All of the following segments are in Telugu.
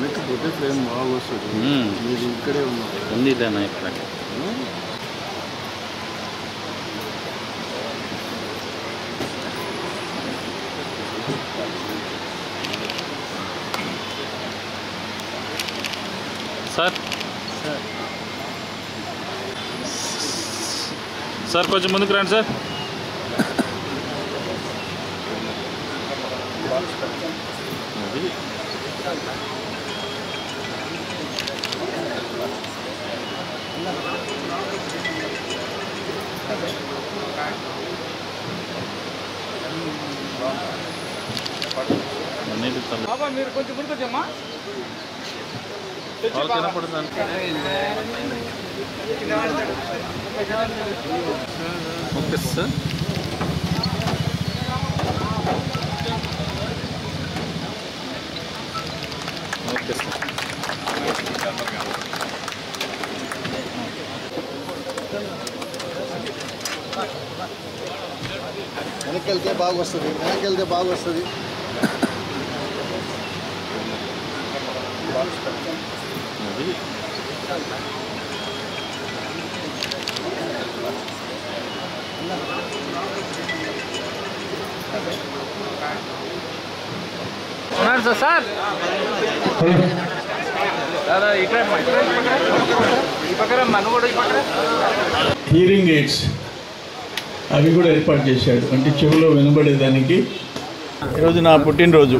వెనకపోతే ఫ్రేమ్ బాగా వస్తుంది. మీరు ఇక్కడే ఉన్నారు ఉందిలేనా ఇక్కడ. సార్ సార్ కొంచెం ముందుకు రండి సార్. మీరు కొంచెం ముందుకొచ్చమ్మా. Okay sir. Okay sir. వెనక్కి వెళ్తే బాగా వస్తుంది. వెనక్కి వెళ్తే బాగా వస్తుంది. సార్ హియరింగ్ ఎయిడ్స్ అవి కూడా ఏర్పాటు చేశాడు. అంటే చెవిలో వినబడేదానికి. ఈరోజు నా పుట్టినరోజు.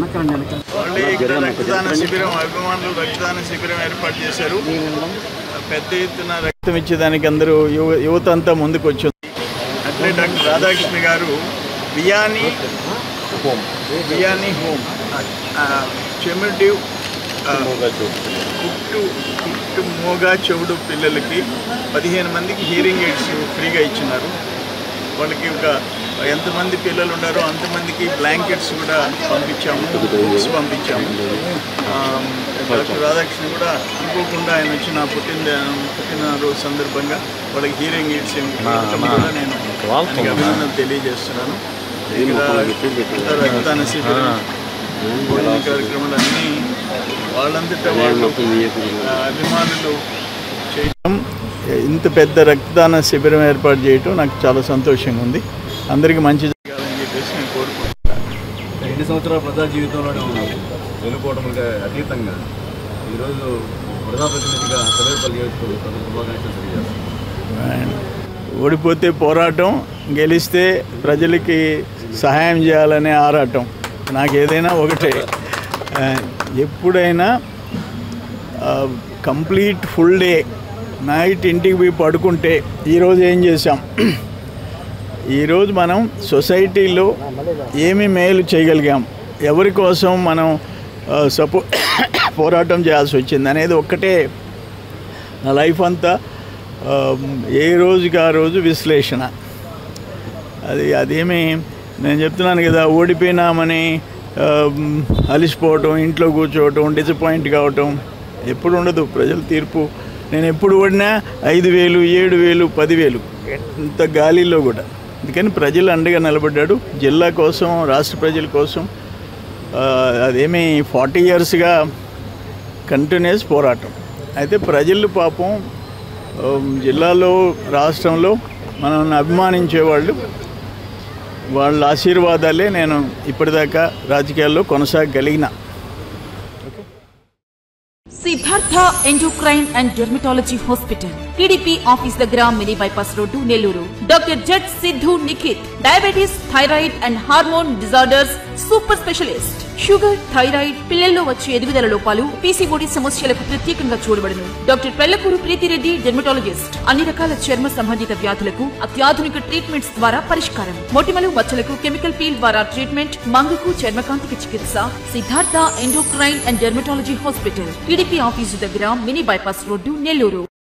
రక్తదాన శిబిరం అభిమానులు రక్తదాన శిబిరం ఏర్పాటు చేశారు. పెద్ద ఎత్తున రక్తం ఇచ్చేదానికి అందరూ యువత అంతా ముందుకు వచ్చింది. అట్లే డాక్టర్ రాధాకృష్ణ గారు బియానీ హోమ్ చెమిడి పుట్టు మోగా చెవుడు పిల్లలకి 15 మందికి హియరింగ్ ఎయిడ్స్ ఫ్రీగా ఇచ్చినారు. వాళ్ళకి ఎంతమంది పిల్లలు ఉన్నారో అంతమందికి బ్లాంకెట్స్ కూడా పంపించాము, బుక్స్ పంపించాము. డాక్టర్ రాధాకృష్ణ కూడా అనుకోకుండా ఆయన వచ్చి నా పుట్టినరోజు సందర్భంగా వాళ్ళకి హియరింగ్ ఎయిడ్స్ కూడా నేను అభినందనలు తెలియజేస్తున్నాను. ఇక్కడ రక్తదాన శిబిరం భోజన కార్యక్రమాలు అన్నీ వాళ్ళంతటా వాళ్ళు అభిమానులు చేయడం, ఇంత పెద్ద రక్తదాన శిబిరం ఏర్పాటు చేయటం నాకు చాలా సంతోషంగా ఉంది. అందరికీ మంచి జరగాలని చెప్పేసి నేను కోరుకుంటున్నాను. 2 సంవత్సరాల ప్రజా జీవితంలోనే వెళ్ళిపోవడంగా అతీతంగా ఈరోజు ప్రజాప్రతినిధిగా సర్వేపల్లి శుభాకాంక్షలు తెలియజేస్తాను. ఓడిపోతే పోరాటం, గెలిస్తే ప్రజలకి సహాయం చేయాలనే ఆరాటం. నాకు ఏదైనా ఒకటే. ఎప్పుడైనా కంప్లీట్ ఫుల్ డే నైట్ ఇంటికి పోయి పడుకుంటే ఈరోజు ఏం చేసాం, ఈరోజు మనం సొసైటీలో ఏమి మేలు చేయగలిగాం, ఎవరి కోసం మనం పోరాటం చేయాల్సి వచ్చింది అనేది ఒక్కటే నా లైఫ్ అంతా. ఏ రోజుకి ఆ రోజు విశ్లేషణ. అదేమి నేను చెప్తున్నాను కదా, ఓడిపోయినామని అలిసిపోవటం, ఇంట్లో కూర్చోవటం, డిసప్పాయింట్ కావటం ఎప్పుడు ఉండదు. ప్రజల తీర్పు. నేను ఎప్పుడు ఓడినా 5,000, 7,000, 10,000 ఎంత గాలిలో కూడా. అందుకని ప్రజలు అండగా నిలబడ్డాడు జిల్లా కోసం, రాష్ట్ర ప్రజల కోసం. అదేమీ 40 yearsగా కంటిన్యూస్ పోరాటం. అయితే ప్రజలు పాపం జిల్లాలో, రాష్ట్రంలో మనల్ని అభిమానించేవాళ్ళు, వాళ్ళ ఆశీర్వాదాలే నేను ఇప్పటిదాకా రాజకీయాల్లో కొనసాగలిగిన. Siddhartha endocrine and dermatology hospital, TDP office దగ్గర, mini bypass road, Nellore. Doctor Z Siddhu Nikhith, diabetes, thyroid and hormone disorders super specialist. Sugar, thyroid, పిల్లల్లో వచ్చే ఎదుగుదల లోపాలు, పీసీఓడి సమస్యలకు ప్రత్యేకంగా చూడబడును. Doctor Pellakuru Preethi Reddy, dermatologist. అన్ని రకాల చర్మ సంబంధిత వ్యాధులకు అత్యాధునిక ట్రీట్మెంట్స్ ద్వారా పరిష్కారం. మొటిమలు, మచ్చలకు కెమికల్ పీల్ ద్వారా ట్రీట్మెంట్. మంగుకు, చర్మకాంతికి చికిత్స. Siddhartha endocrine and dermatology hospital, TDP office దగ్గర, మినీ బైపాస్ రోడ్డు, నెల్లూరు.